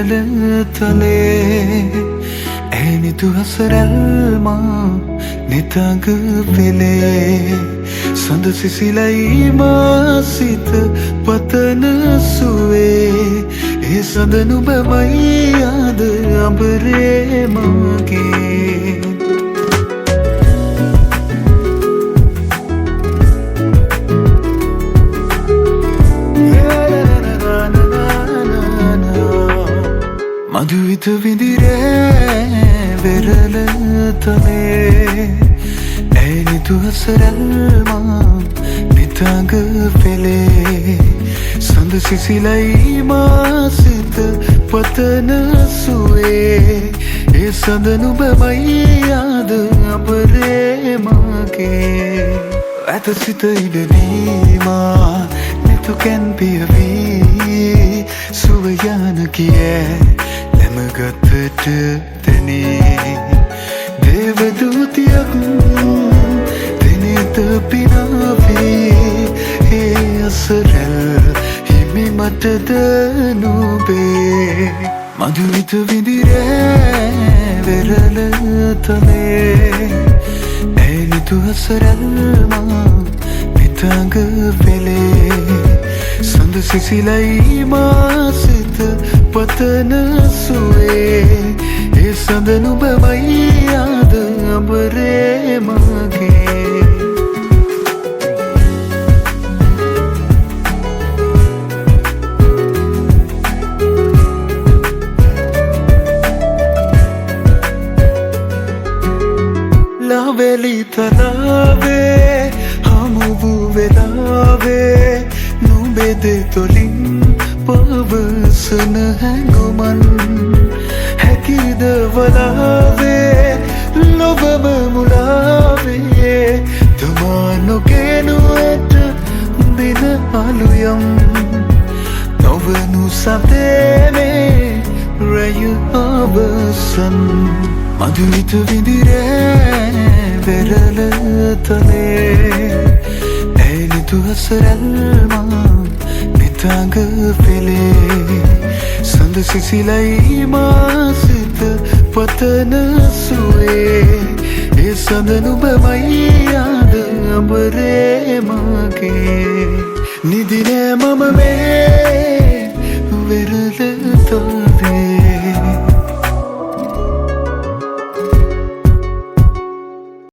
tale eni tu hasaralma nitang vele sand sisilai masita patana suwe e sandanu bamai yaad ambare mage මధුවිත විඳිරේ වෙරළ තලේ ඇනිතු හසරල්මා නිතඟ පෙළේ සඳ සිසිලයි මාසිත පතන සුවේ ඒ සඳ නුබමයි යාද අපරේ මගේ ඇත සිත ඉඩවීමා නැතු කැන් පියවී සුවයන කියේ ගතට තැනේ දේවදූතියක් තැනේත පිනාවේ ඒ අසරැල් හිමි මටද නුබේ මధుවිත විඳිරේ වෙරළ තලේ ඇනිතු අසරැල්මා නිතඟ වෙලේ සඳ සිසිලයි මාසිත පතන සුවේ ඒ සඳ නුබමයි යාද අඹරේ මගේ ලාවැලි තලාවේ හමුවූ වෙලාවේ නුඹෙද තොලින් පවසන හැඟුමන් හැකිද වලාවේ ලොවම මුලාවේ තමා නොගෙනුවට දින අලුයම් නොවනු සතේනේ රැය අවසන් මధుවිත විඳිරේ වෙරළ තලේ ඇනිතු හසරල්මා නිතඟ පෙළේ සඳ සිසිලයි මාසිත පතන සුවේ ඒ සඳ නුබමයි යාද අඹරේ මගේ නිදිනෑ මම මේ වෙරළ තලේ